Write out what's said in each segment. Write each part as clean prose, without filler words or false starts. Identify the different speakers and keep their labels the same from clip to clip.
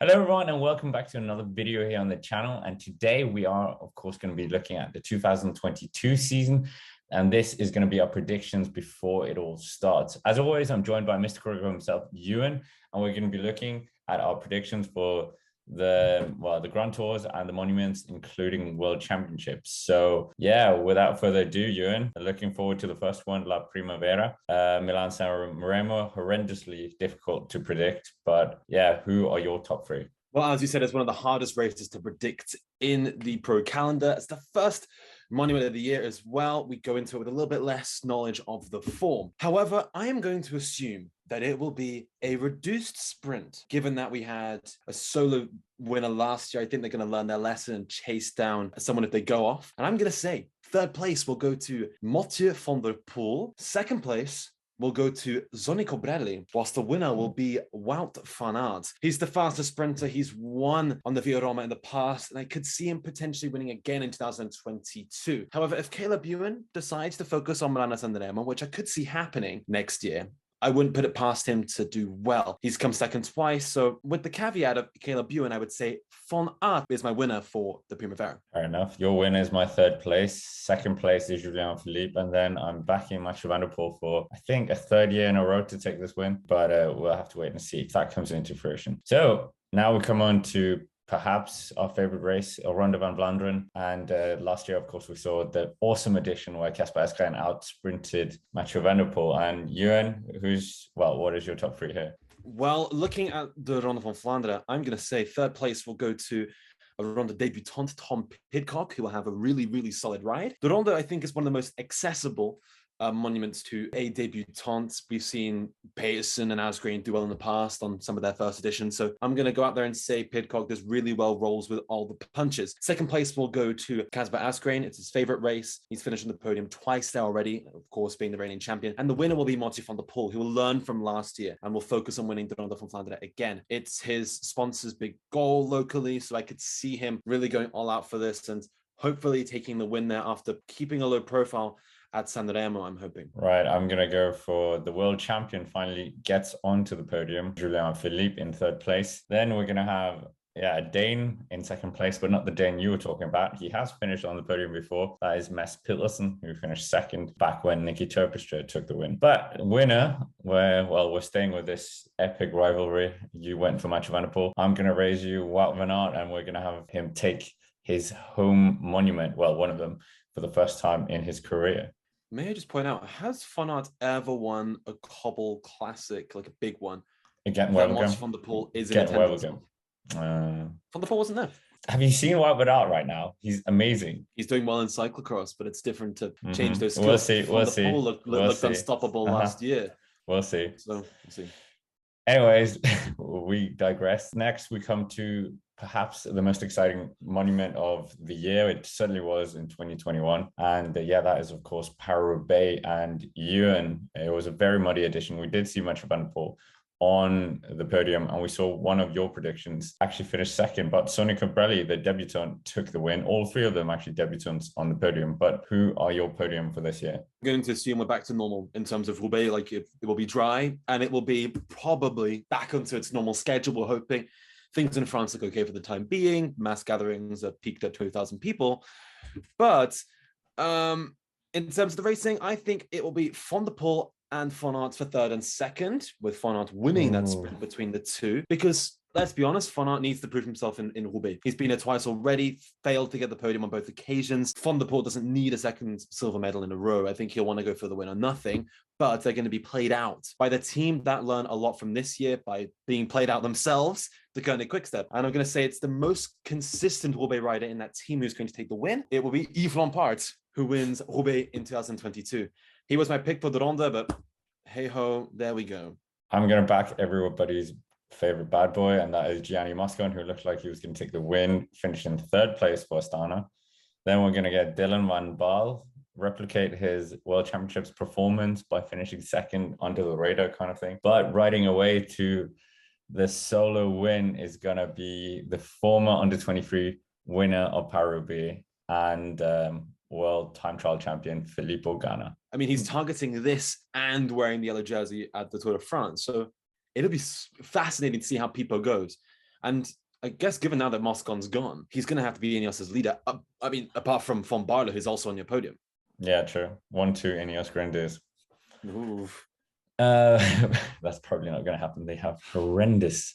Speaker 1: Hello everyone and welcome back to another video here on the channel, and today we are of course going to be looking at the 2022 season, and this is going to be our predictions before it all starts. As always, I'm joined by Mr. Kruger himself, Ewan, and we're going to be looking at our predictions for the Grandtours and the monuments, including World Championships. So yeah, without further ado, Ewan, looking forward to the first one, La Primavera, Milano-San Remo. Horrendously difficult to predict, but yeah, who are your top three?
Speaker 2: Well, as you said, it's one of the hardest races to predict in the pro calendar. It's the first monument of the year as well. We go into it with a little bit less knowledge of the form. However, I am going to assume that it will be a reduced sprint, given that we had a solo winner last year. I think they're going to learn their lesson and chase down someone if they go off. And I'm going to say third place will go to Mathieu van der Poel. Second place will go to Sonny Colbrelli, whilst the winner will be Wout van Aert. He's the fastest sprinter. He's won on the Via Roma in the past, and I could see him potentially winning again in 2022. However, if Caleb Ewan decides to focus on Milano-San Remo, which I could see happening next year, I wouldn't put it past him to do well. He's come second twice. So with the caveat of Caleb Ewan, I would say Van Aert is my winner for the Primavera.
Speaker 1: Fair enough. Your winner is my third place. Second place is João Philippe. And then I'm backing Mathieu van der Poel for, I think, a third year in a row to take this win. But we'll have to wait and see if that comes into fruition. So now we come on to perhaps our favorite race, Ronde van Vlaanderen. And last year, of course, we saw the awesome edition where Casper Asgreen out-sprinted Mathieu van der Poel. And Ewan, what is your top three here?
Speaker 2: Well, looking at the Ronde van Vlaanderen, I'm going to say third place will go to a Ronde debutant, Tom Pidcock, who will have a really, really solid ride. The Ronde, I think, is one of the most accessible monuments to a debutant. We've seen Peterson and Asgreen do well in the past on some of their first editions. So I'm going to go out there and say Pidcock does really well, rolls with all the punches. Second place will go to Casper Asgreen. It's his favorite race. He's finished on the podium twice there already, of course, being the reigning champion. And the winner will be Mathieu van der Poel, who will learn from last year and will focus on winning the Ronde van Vlaanderen again. It's his sponsor's big goal locally, so I could see him really going all out for this and hopefully taking the win there after keeping a low profile at San Remo, I'm hoping.
Speaker 1: Right, I'm going to go for the world champion finally gets onto the podium, João Philippe in third place. Then we're going to have a Dane in second place, but not the Dane you were talking about. He has finished on the podium before. That is Mads Pedersen, who finished second back when Nicky Terpstra took the win. But winner, we're staying with this epic rivalry. You went for Mathieu van der Poel. I'm going to raise you Wout van Aert, and we're going to have him take his home monument, one of them, for the first time in his career.
Speaker 2: May I just point out, has Van Aert ever won a cobble classic, like a big one?
Speaker 1: Again,
Speaker 2: Van der Poel is in attendance. Van der Poel wasn't there.
Speaker 1: Have you seen Wout van Aert right now? He's amazing.
Speaker 2: He's doing well in cyclocross, but it's different to change those skills.
Speaker 1: We'll see. Van der
Speaker 2: Poel looked unstoppable last year.
Speaker 1: We'll see.
Speaker 2: So we'll see.
Speaker 1: Anyways, we digress. Next, we come to perhaps the most exciting monument of the year. It certainly was in 2021. And that is, of course, Paris-Roubaix. And Ewan, it was a very muddy edition. We did see Mathieu van der Poel on the podium, and we saw one of your predictions actually finish second, but Sonny Colbrelli, the debutant, took the win. All three of them actually debutants on the podium. But who are your podium for this year?
Speaker 2: I'm going to assume we're back to normal in terms of Roubaix. Like it will be dry, and it will be probably back onto its normal schedule. We're hoping things in France look okay for the time being. Mass gatherings are peaked at 20,000 people. But in terms of the racing, I think it will be Van der Poel and Van Aert for third and second, with Van Aert winning that sprint between the two. Because let's be honest, Van Aert needs to prove himself in Roubaix. He's been there twice already, failed to get the podium on both occasions. Van der Poel doesn't need a second silver medal in a row. I think he'll want to go for the win or nothing, but they're going to be played out by the team that learned a lot from this year by being played out themselves, the Koenig Quickstep. And I'm going to say it's the most consistent Roubaix rider in that team who's going to take the win. It will be Yves Lampaert, who wins Roubaix in 2022. He was my pick for the Ronde, but hey-ho, there we go.
Speaker 1: I'm going to back everybody's favorite bad boy, and that is Gianni Moscon, who looked like he was going to take the win, finish in third place for Astana. Then we're going to get Dylan van Baarle replicate his World Championships performance by finishing second under the radar kind of thing. But riding away to the solo win is going to be the former under-23 winner of Paris-Roubaix and world time trial champion Filippo Ganna.
Speaker 2: I mean, he's targeting this and wearing the yellow jersey at the Tour de France. So it'll be fascinating to see how Pipo goes. And I guess given now that Moscon's gone, he's going to have to be Ineos's leader. I mean, apart from Von Barlow, who's also on your podium.
Speaker 1: Yeah, true. 1-2 Ineos Grenadiers. That's probably not going to happen. They have horrendous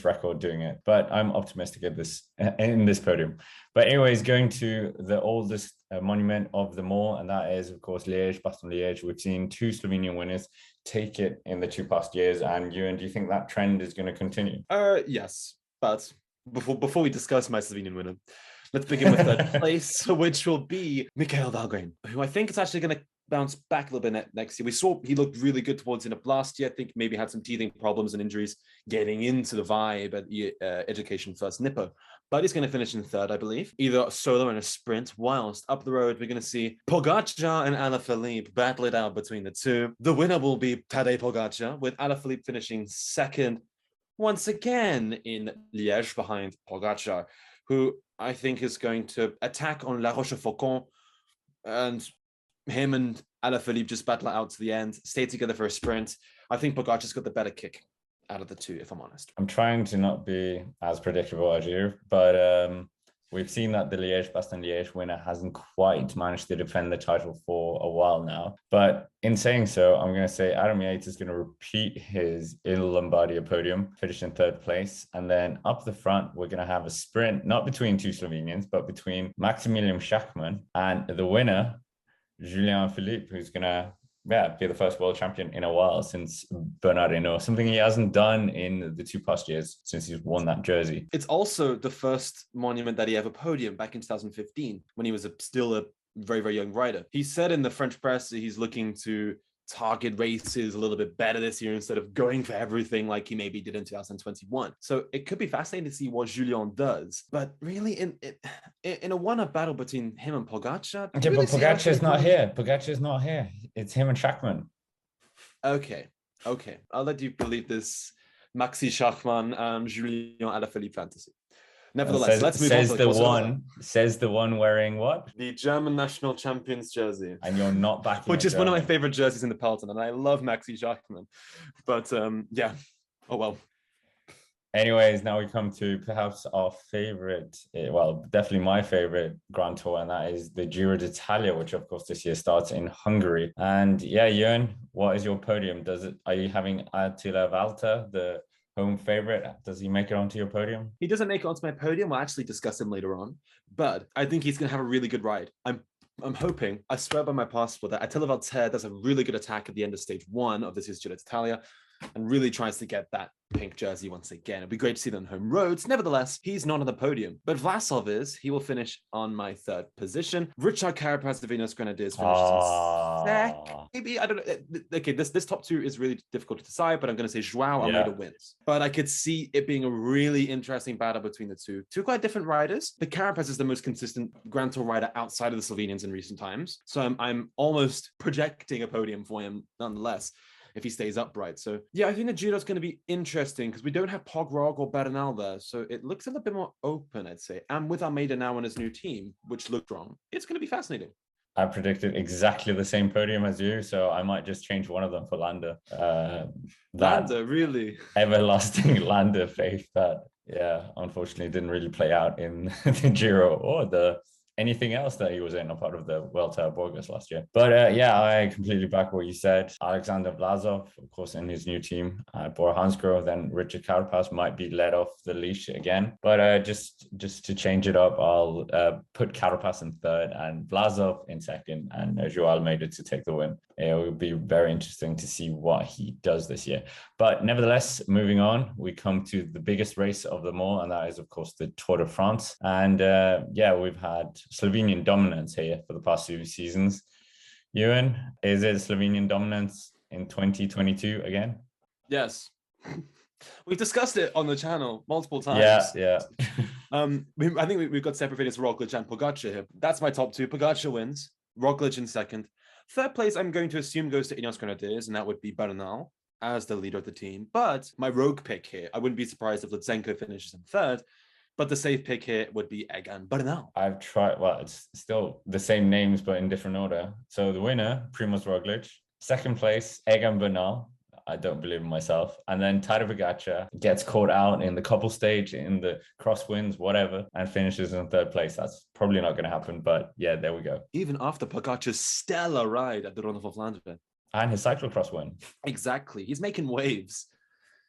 Speaker 1: record doing it, but I'm optimistic in this podium. But anyways, going to the oldest monument of them all, and that is, of course, Liege-Bastogne-Liege. We've seen 2 Slovenian winners take it in the 2 past years. And Ewan, do you think that trend is going to continue?
Speaker 2: Yes, but before we discuss my Slovenian winner, let's begin with third place, which will be Michael Valgren, who I think is actually going to bounce back a little bit next year. We saw he looked really good towards the end of last year. I think maybe had some teething problems and injuries getting into the vibe at the Education First Nippo. But he's going to finish in third, I believe, either a solo and a sprint, whilst up the road, we're going to see Pogačar and Alaphilippe battle it out between the two. The winner will be Tadej Pogačar, with Alaphilippe finishing second once again in Liège behind Pogačar, who I think is going to attack on La Rochefoucauld, and him and Alaphilippe just battle it out to the end, stay together for a sprint. I think Pogačar's got the better kick out of the two, if I'm honest.
Speaker 1: I'm trying to not be as predictable as you, but we've seen that the Liège-Bastogne-Liège winner hasn't quite managed to defend the title for a while now. But in saying so, I'm going to say Adam Yates is going to repeat his Lombardia podium, finish in third place. And then up the front, we're going to have a sprint, not between 2 Slovenians, but between Maximilian Schachmann and the winner, Julian Philippe, who's going to be the first world champion in a while since Bernard Hinault, something he hasn't done in the 2 past years since he's won that jersey.
Speaker 2: It's also the first monument that he ever podiumed back in 2015 when he was still a very, very young rider. He said in the French press that he's looking to target races a little bit better this year instead of going for everything like he maybe did in 2021. So it could be fascinating to see what Julian does. But really, in a one-up battle between him and Pogačar...
Speaker 1: Yeah, but Pogačar is not here. Pogačar is not here. It's him and Schachmann.
Speaker 2: Okay. I'll let you believe this Maxi Schachmann, Julian Alaphilippe fantasy. Nevertheless, let's move on to the
Speaker 1: Says the one wearing what?
Speaker 2: The German national champions jersey.
Speaker 1: And you're not backing
Speaker 2: which is one of my favorite jerseys in the peloton, and I love Maxi Schachmann. But yeah, oh well.
Speaker 1: Anyways, now we come to perhaps our favorite, well, definitely my favorite Grand Tour, and that is the Giro d'Italia, which of course this year starts in Hungary. And yeah, Jörn, what is your podium? Are you having Attila Valter, the home favorite? Does he make it onto your podium?
Speaker 2: He doesn't make it onto my podium. We'll actually discuss him later on, but I think he's going to have a really good ride. I'm hoping, I swear by my passport, that Attila Valter does a really good attack at the end of stage 1 of this year's Giro d'Italia and really tries to get that pink jersey once again. It'd be great to see them on home roads. Nevertheless, he's not on the podium, but Vlasov is. He will finish on my third position. Richard Carapaz of Ineos Grenadiers finishes in second. Maybe, I don't know. Okay, this top 2 is really difficult to decide, but I'm going to say João Almeida wins. But I could see it being a really interesting battle between the two. Two quite different riders. But Carapaz is the most consistent Grand Tour rider outside of the Slovenians in recent times. So I'm almost projecting a podium for him nonetheless, if he stays upright. So yeah, I think the Giro is going to be interesting because we don't have Pogrog or Bernal there. So it looks a little bit more open, I'd say. And with Almeida now on his new team, which looked wrong, it's going to be fascinating.
Speaker 1: I predicted exactly the same podium as you, so I might just change one of them for Landa.
Speaker 2: Landa, really?
Speaker 1: Everlasting Landa faith that, unfortunately didn't really play out in the Giro or anything else that he was in a part of the Vuelta of August last year. But I completely back what you said. Alexander Vlasov, of course, in his new team, Bora Hansgrohe, then Richard Carapaz might be let off the leash again. But just to change it up, I'll put Carapaz in third and Vlasov in second and João Almeida to take the win. It will be very interesting to see what he does this year. But nevertheless, moving on, we come to the biggest race of them all, and that is, of course, the Tour de France. And we've had Slovenian dominance here for the past 2 seasons. Ewan, is it Slovenian dominance in 2022 again?
Speaker 2: Yes. We've discussed it on the channel multiple times.
Speaker 1: Yeah.
Speaker 2: I think we've got separate videos for Roglič and Pogačar here. That's my top 2. Pogačar wins. Roglič in second. Third place, I'm going to assume goes to Ineos Grenadiers, and that would be Bernal as the leader of the team. But my rogue pick here, I wouldn't be surprised if Lutsenko finishes in third. But the safe pick here would be Egan Bernal.
Speaker 1: I've tried, it's still the same names, but in different order. So the winner, Primož Roglič. Second place, Egan Bernal. I don't believe in myself. And then Tadej Pogačar gets caught out in the couple stage, in the crosswinds, whatever, and finishes in third place. That's probably not going to happen, but yeah, there we go.
Speaker 2: Even after Pogačar's stellar ride at the Ronde van Vlaanderen.
Speaker 1: And his cyclocross win.
Speaker 2: Exactly. He's making waves.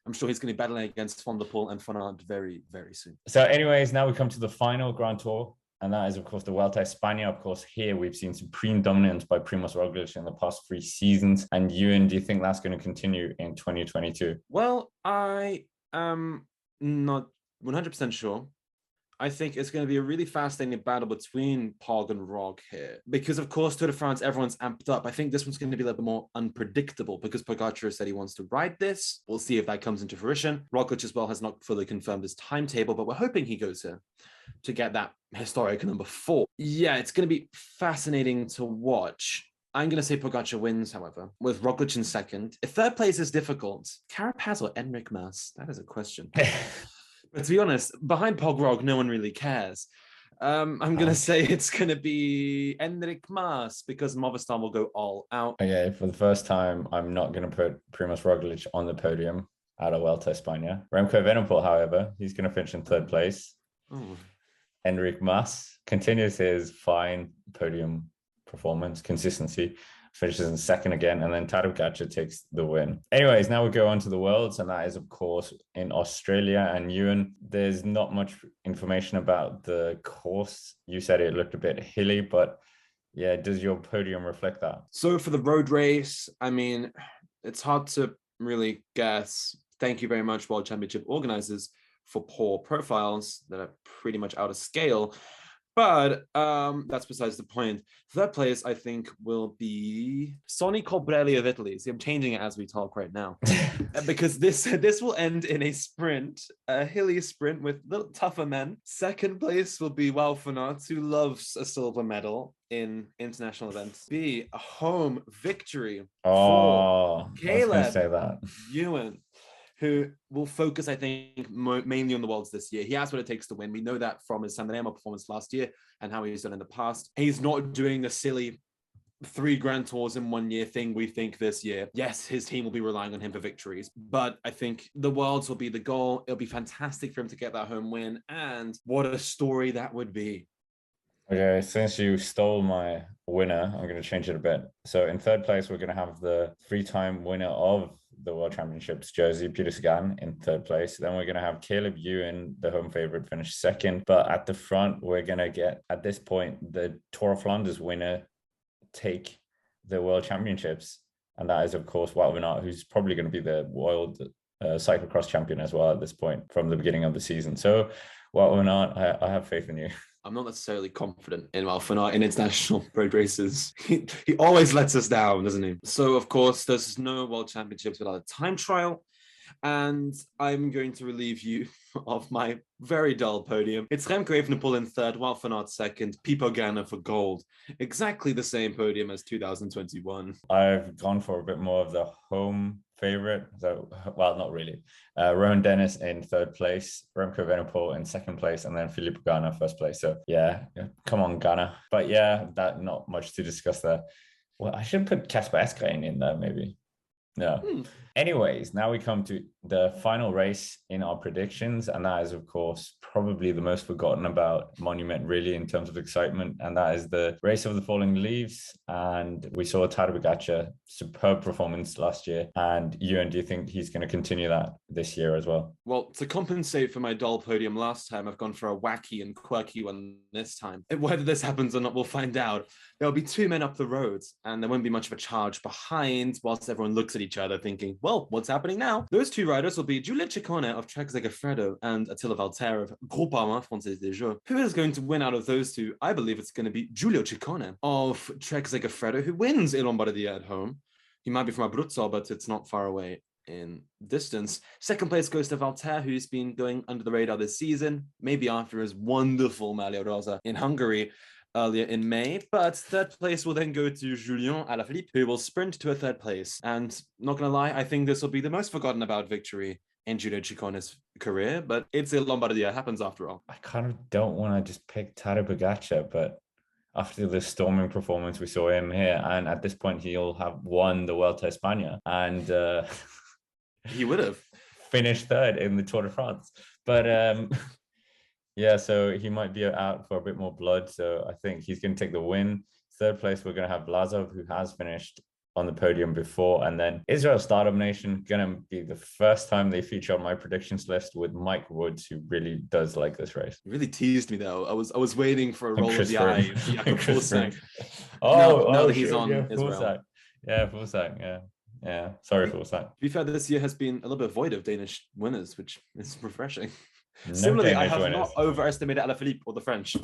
Speaker 2: I'm sure he's going to be battling against Van der Poel and Van Aert very, very soon.
Speaker 1: So anyways, now we come to the final Grand Tour. And that is, of course, the Vuelta a España. Of course, here we've seen supreme dominance by Primož Roglič in the past 3 seasons. And Ewan, do you think that's going to continue in 2022?
Speaker 2: Well, I am not 100% sure. I think it's going to be a really fascinating battle between Pog and Rog here. Because, of course, Tour de France, everyone's amped up. I think this one's going to be a little bit more unpredictable because Pogačar said he wants to ride this. We'll see if that comes into fruition. Roglič as well has not fully confirmed his timetable, but we're hoping he goes here to get that historic number 4. Yeah, it's going to be fascinating to watch. I'm going to say Pogačar wins, however, with Roglič in second. If third place is difficult, Carapaz or Enric Mas? That is a question. But to be honest, behind Pogrog, no one really cares. I'm going to say it's going to be Enric Mas because Movistar will go all out.
Speaker 1: Okay, for the first time, I'm not going to put Primož Roglič on the podium at a Vuelta a España. Remco Evenepoel, however, he's going to finish in third place.
Speaker 2: Oh.
Speaker 1: Enric Mas continues his fine podium performance, consistency, finishes in second again, and then Tadej Pogačar takes the win. Anyways, now we go on to the Worlds, and that is, of course, in Australia. And Ewan, there's not much information about the course. You said it looked a bit hilly, but yeah, does your podium reflect that?
Speaker 2: So for the road race, I mean, it's hard to really guess. Thank you very much, World Championship organizers, for poor profiles that are pretty much out of scale. But that's besides the point. Third place, I think, will be Sonny Colbrelli of Italy. See, I'm changing it as we talk right now. Because this will end in a sprint, a hilly sprint with little tougher men. Second place will be Wout van Aert, who loves a silver medal in international events. Be a home victory for Caleb Ewan, who will focus, I think, mainly on the Worlds this year. He has what it takes to win. We know that from his Sanremo performance last year and how he's done in the past. He's not doing the silly 3 Grand Tours in 1 year thing we think this year. Yes, his team will be relying on him for victories, but I think the Worlds will be the goal. It'll be fantastic for him to get that home win, and what a story that would be.
Speaker 1: Okay, since you stole my winner, I'm going to change it a bit. So in third place, we're going to have the 3-time winner of the World Championships jersey, Peter Sagan, in third place. Then we're going to have Caleb Ewan, the home favorite, finish second. But at the front, we're going to get, at this point, the Tour of Flanders winner take the World Championships. And that is, of course, Wout van Aert, who's probably going to be the world cyclocross champion as well at this point from the beginning of the season. So Wout van Aert, I have faith in you.
Speaker 2: I'm not necessarily confident in Wout van Aert in international road races. He always lets us down, doesn't he? So, of course, there's no World Championships without a time trial. And I'm going to relieve you of my very dull podium. It's Remco Evenepoel in third, Wout van Aert second, Pipo Ganna for gold. Exactly the same podium as 2021.
Speaker 1: I've gone for a bit more of the home favorite. So, well, not really. Rowan Dennis in third place, Remco Evenepoel in second place, and then Filippo Ganna first place. So yeah, come on, Ganna. But yeah, that not much to discuss there. Well, I should put Kasper Asgreen in there, maybe. No. Anyways, now we come to the final race in our predictions, and that is, of course, probably the most forgotten about monument, really, in terms of excitement, and that is the race of the falling leaves. And we saw Tadej Pogačar, superb performance last year. And Ewan, do you think he's going to continue that this year as well?
Speaker 2: Well, to compensate for my dull podium last time, I've gone for a wacky and quirky one this time. Whether this happens or not, we'll find out. There'll be 2 men up the road, and there won't be much of a charge behind, whilst everyone looks at each other thinking, well, what's happening now? Those 2 riders will be Giulio Ciccone of Trek Segafredo and Attila Valter of Groupama Français des Jeux. Who is going to win out of those 2? I believe it's going to be Giulio Ciccone of Trek Segafredo, who wins Lombardia at home. He might be from Abruzzo, but it's not far away in distance. Second place goes to Valter, who's been going under the radar this season, maybe after his wonderful Maglia Rosa in Hungary earlier in May. But third place will then go to Julien Alaphilippe, who will sprint to a third place. And not gonna lie, I think this will be the most forgotten about victory in Giulio Ciccone's career, but it's a Lombardia, it happens after all.
Speaker 1: I kind of don't want to just pick Tadej Pogačar, but after the storming performance we saw him here, and at this point he'll have won the Vuelta a España, and
Speaker 2: He would have
Speaker 1: finished third in the Tour de France. But yeah, so he might be out for a bit more blood. So I think he's going to take the win. Third place, we're going to have Vlasov, who has finished on the podium before. And then Israel Stardom Nation, going to be the first time they feature on my predictions list with Mike Woods, who really does like this race.
Speaker 2: He really teased me, though. I was waiting for a roll of the eyes. Yeah, full sack.
Speaker 1: Oh,
Speaker 2: now that he's on Israel.
Speaker 1: Yeah, full sack. Yeah. Sorry, full sack.
Speaker 2: To be fair, this year has been a little bit void of Danish winners, which is refreshing.
Speaker 1: No
Speaker 2: Similarly,
Speaker 1: Danish
Speaker 2: I have
Speaker 1: winners.
Speaker 2: not overestimated Alaphilippe or the French.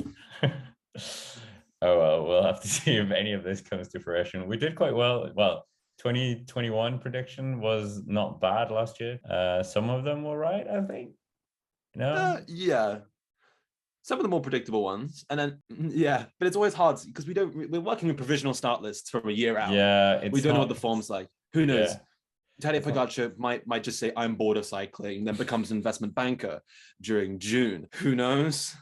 Speaker 1: Oh, well, we'll have to see if any of this comes to fruition. We did quite well. Well, 2021 prediction was not bad last year. Some of them were right, I think. No?
Speaker 2: Yeah. Some of the more predictable ones. And then, yeah, but it's always hard because we're working with provisional start lists from a year out.
Speaker 1: Yeah.
Speaker 2: We don't know what the form's like. Who knows?
Speaker 1: Yeah.
Speaker 2: Tadej Pogačar might just say, I'm bored of cycling, then becomes an investment banker during June. Who knows?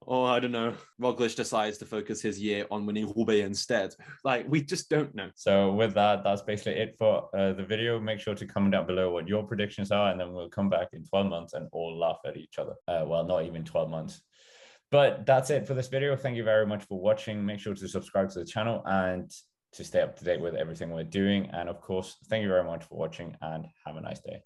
Speaker 2: Or I don't know, Roglič decides to focus his year on winning Roubaix instead. Like, we just don't know.
Speaker 1: So with that, that's basically it for the video. Make sure to comment down below what your predictions are, and then we'll come back in 12 months and all laugh at each other. Well, not even 12 months. But that's it for this video. Thank you very much for watching. Make sure to subscribe to the channel and to stay up to date with everything we're doing. And of course, thank you very much for watching and have a nice day.